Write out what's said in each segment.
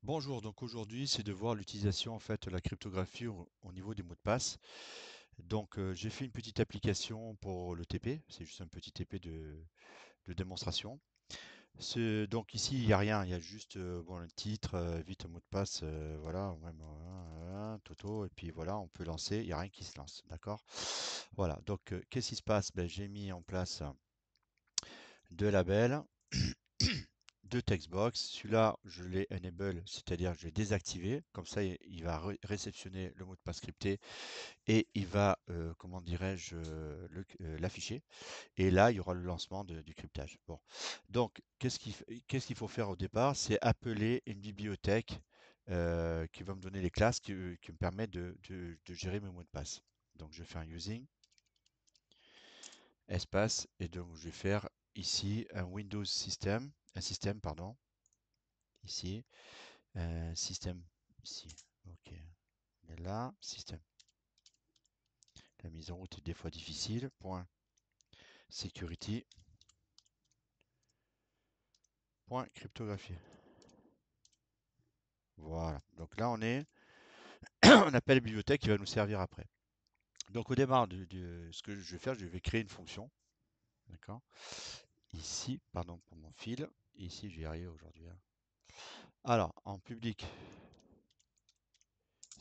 Bonjour, donc aujourd'hui c'est de voir l'utilisation en fait de la cryptographie au niveau des mots de passe. Donc j'ai fait une petite application pour le TP, c'est juste un petit TP de démonstration. Donc ici il n'y a rien, il y a juste bon, un titre, vite un mot de passe, voilà, même, Toto, et puis voilà, on peut lancer, il n'y a rien qui se lance, d'accord? Voilà, donc qu'est-ce qui se passe? Ben, j'ai mis en place deux labels. Deux textbox. Celui-là, je l'ai enable, c'est-à-dire je l'ai désactivé. Comme ça, il va réceptionner le mot de passe crypté et il va, comment dirais-je, l'afficher. Et là, il y aura le lancement du cryptage. Bon. Donc, qu'est-ce qu'il faut faire au départ? C'est appeler une bibliothèque qui va me donner les classes qui me permettent de gérer mes mots de passe. Donc, je fais un using, espace, et donc je vais faire ici un Windows System, un système, pardon, ici. Système ici. Ok. Mais là, système. La mise en route est des fois difficile. Point security. Point cryptographie. Voilà. Donc là, on appelle la bibliothèque qui va nous servir après. Donc au démarre ce que je vais faire, je vais créer une fonction. D'accord. Ici, pardon pour mon fil. Ici, je vais y arriver aujourd'hui, hein. Alors, en public,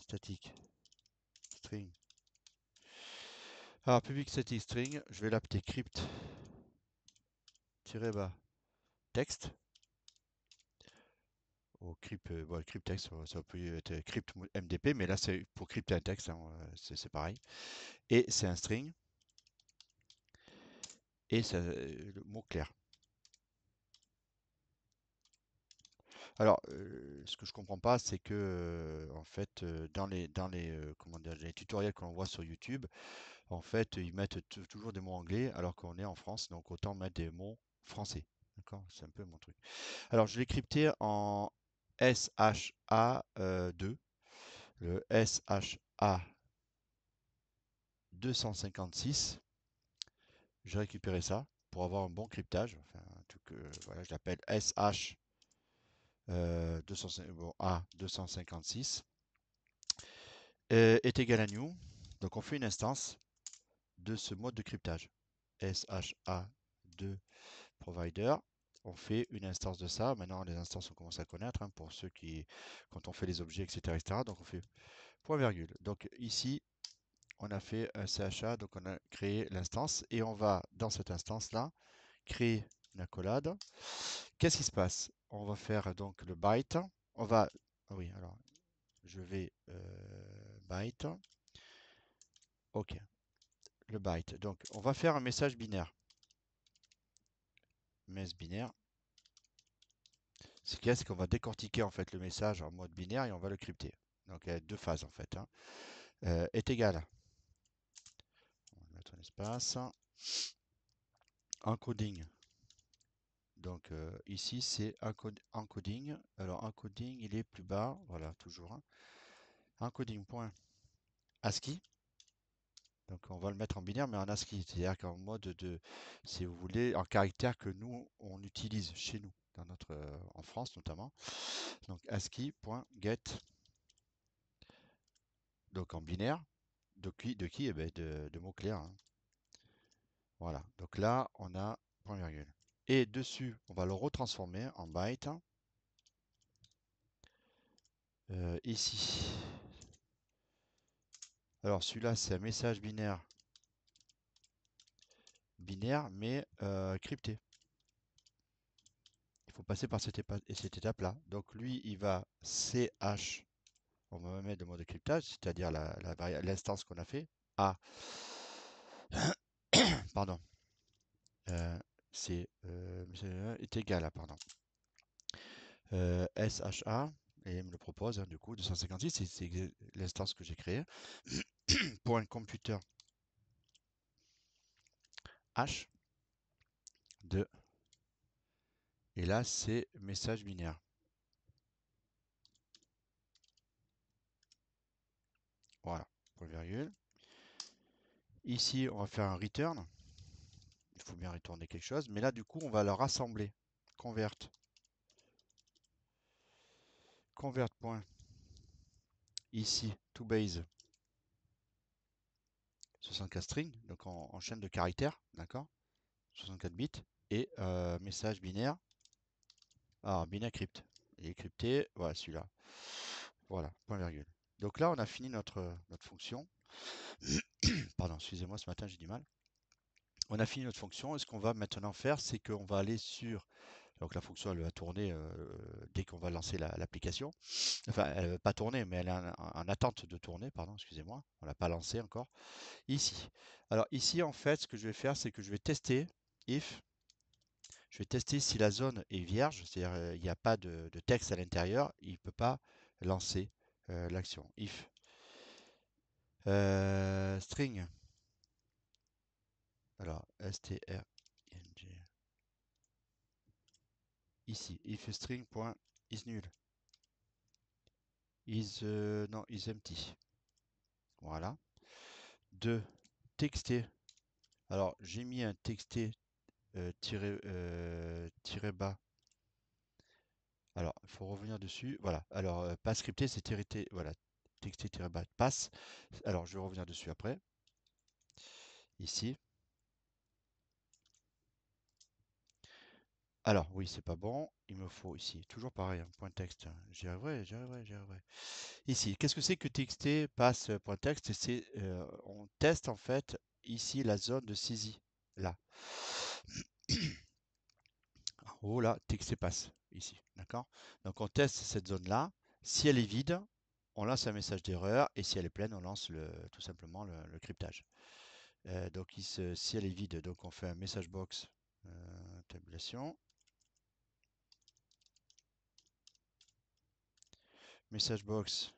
statique, string. Alors, public static string, je vais l'appeler crypt-bas texte. Au crypt, bon, crypt text, ça peut être crypt MDP, mais là c'est pour crypter un texte, hein, c'est pareil. Et c'est un string et le mot clair. Alors, ce que je comprends pas, c'est que en fait, comment dire, les tutoriels qu'on voit sur YouTube, en fait, ils mettent toujours des mots anglais alors qu'on est en France, donc autant mettre des mots français. D'accord? C'est un peu mon truc. Alors, je l'ai crypté en SHA2. Le SHA 256. J'ai récupéré ça pour avoir un bon cryptage. Enfin, un truc, voilà, je l'appelle SH 256 est égal à new. Donc on fait une instance de ce mode de cryptage. SHA2 provider. On fait une instance de ça. Maintenant, les instances, on commence à connaître, hein, pour ceux qui, quand on fait les objets, etc., etc. Donc on fait point virgule. Donc ici, on a fait un CHA, donc on a créé l'instance et on va dans cette instance-là créer une accolade. Qu'est-ce qui se passe? On va faire donc le byte. On va. Ah oui, alors je vais byte. Ok, le byte. Donc on va faire un message binaire. Mess binaire. Ce qu'il y a, c'est qu'on va décortiquer en fait le message en mode binaire et on va le crypter. Donc il y a deux phases en fait, hein. Est égal. On va mettre un espace. Encoding. Donc ici c'est encoding. Alors encoding il est plus bas. Voilà, toujours, hein. Encoding.ASCII. Donc on va le mettre en binaire, mais en ASCII, c'est-à-dire qu'en mode de, si vous voulez, en caractère que nous, on utilise chez nous, en France notamment. Donc ASCII.get, donc en binaire, de qui? Eh ben, de mots clairs, hein. Voilà, donc là, on a point virgule. Et dessus, on va le retransformer en byte. Ici. Alors celui-là, c'est un message binaire, mais crypté. Il faut passer par cette étape-là. Donc lui, il va CH, on va mettre le mot de cryptage, c'est-à-dire l'instance qu'on a fait. A, pardon, euh, est égal à, pardon, SHA, et il me le propose, hein, du coup, 256, c'est l'instance que j'ai créée, pour un computer H, 2, et là, c'est message binaire. Voilà, point virgule. Ici, on va faire un return. Il faut bien retourner quelque chose. Mais là, du coup, on va le rassembler. Convert. convert point ici to base 64 string, donc en chaîne de caractères, d'accord, 64 bits, et message binaire, binaire crypt, il est crypté, voilà celui-là, voilà, point virgule. Donc là on a fini notre fonction. Pardon, excusez-moi, ce matin j'ai du mal. On a fini notre fonction, et ce qu'on va maintenant faire, c'est qu'on va aller sur, donc la fonction elle va tourner dès qu'on va lancer l'application. Enfin, elle ne va pas tourner, mais elle est en attente de tourner, pardon, excusez-moi. On ne l'a pas lancée encore. Ici. Alors ici, en fait, ce que je vais faire, c'est que je vais tester if. Je vais tester si la zone est vierge, c'est-à-dire il n'y a pas de texte à l'intérieur, il ne peut pas lancer l'action. If string. Alors string ici if string point is nul is non is empty. Voilà. 2 txt. Alors j'ai mis un txt tiré bas. Alors, il faut revenir dessus. Voilà. Alors, pas scripté, c'est voilà, txt-bas passe. Alors, je vais revenir dessus après. Ici. Alors, oui, c'est pas bon. Il me faut ici, toujours pareil, un point texte. J'y arriverai, j'y arriverai, j'y arriverai. Ici, qu'est-ce que c'est que txt passe point texte? C'est, on teste en fait ici la zone de saisie. Là. En haut, là, txt passe. Ici. D'accord? Donc, on teste cette zone-là. Si elle est vide, on lance un message d'erreur. Et si elle est pleine, on lance tout simplement le cryptage. Donc si elle est vide, donc on fait un message box tabulation. Message box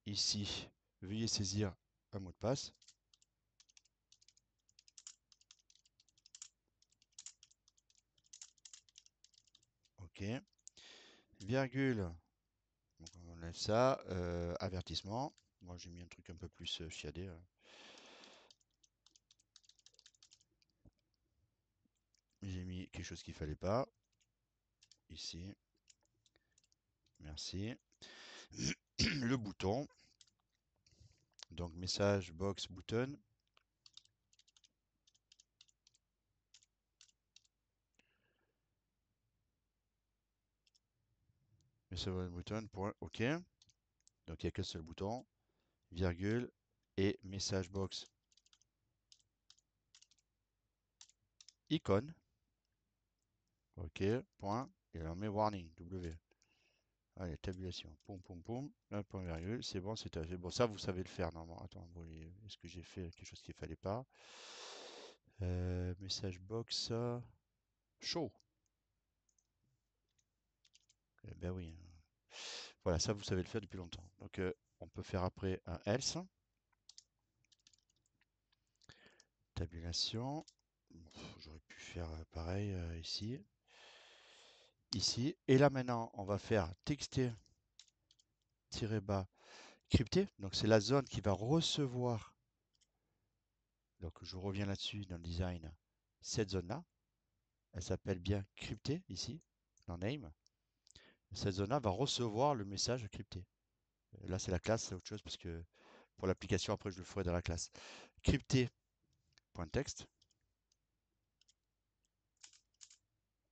ici, veuillez saisir un mot de passe. Ok. Virgule. Donc on enlève ça. Avertissement. Moi j'ai mis un truc un peu plus chiadé. J'ai mis quelque chose qu'il fallait pas. Ici. Merci. Le bouton. Donc message box button. Message box button. Point. OK. Donc il n'y a qu'un seul bouton. Virgule. Et message box icône. OK. Point. Et là on met warning. W. Allez, tabulation. Poum, poum, poum. Un point virgule. C'est bon, c'est bon. Ça, vous savez le faire normalement. Attends, bon, est-ce que j'ai fait quelque chose qu'il fallait pas? Message box. Show. Eh ben oui. Voilà, ça, vous savez le faire depuis longtemps. Donc, on peut faire après un else. Tabulation. J'aurais pu faire pareil ici. Ici. Et là, maintenant, on va faire txt-bas crypté. Donc, c'est la zone qui va recevoir. Donc, je reviens là-dessus dans le design. Cette zone-là. Elle s'appelle bien crypté ici, dans name. Cette zone-là va recevoir le message crypté. Là, c'est la classe, c'est autre chose parce que pour l'application, après, je le ferai dans la classe. Crypté.text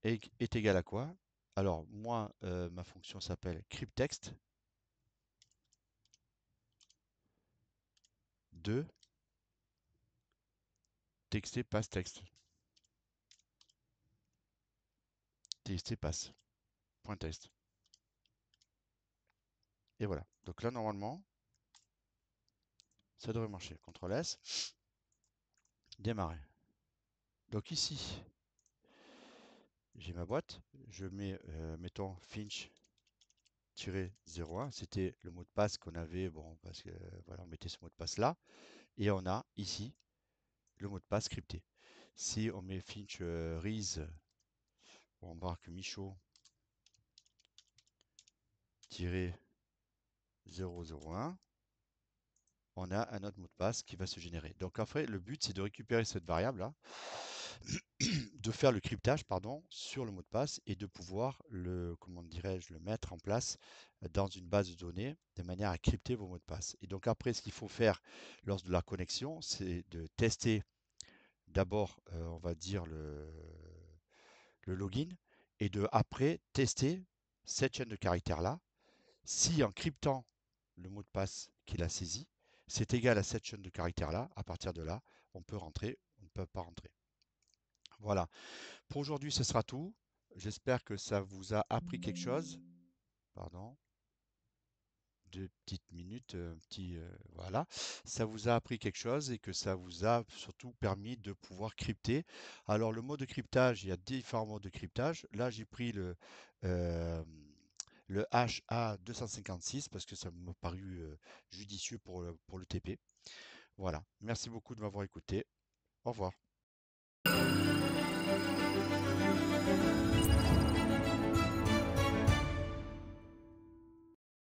est égal à quoi? Alors, moi, ma fonction s'appelle crypttext 2 txt passe texte. Txt passe. Point text. Et voilà. Donc là, normalement, ça devrait marcher. CTRL S. Démarrer. Donc ici, j'ai ma boîte. Je mets, mettons, Finch-01. C'était le mot de passe qu'on avait, bon, parce que voilà, on mettait ce mot de passe là. Et on a ici le mot de passe crypté. Si on met Finch Reese, on marque Michaud-001, on a un autre mot de passe qui va se générer. Donc après, le but, c'est de récupérer cette variable-là de faire le cryptage, pardon, sur le mot de passe et de pouvoir comment dirais-je, le mettre en place dans une base de données de manière à crypter vos mots de passe. Et donc après, ce qu'il faut faire lors de la connexion, c'est de tester d'abord, on va dire, le login et de après tester cette chaîne de caractères-là. Si en cryptant le mot de passe qu'il a saisi, c'est égal à cette chaîne de caractères-là, à partir de là, on peut rentrer, on ne peut pas rentrer. Voilà. Pour aujourd'hui, ce sera tout. J'espère que ça vous a appris quelque chose. Pardon, 2 petites minutes, voilà. Ça vous a appris quelque chose et que ça vous a surtout permis de pouvoir crypter. Alors, le mot de cryptage, il y a différents modes de cryptage. Là, j'ai pris euh, le HA256 parce que ça m'a paru judicieux pour le TP. Voilà. Merci beaucoup de m'avoir écouté. Au revoir.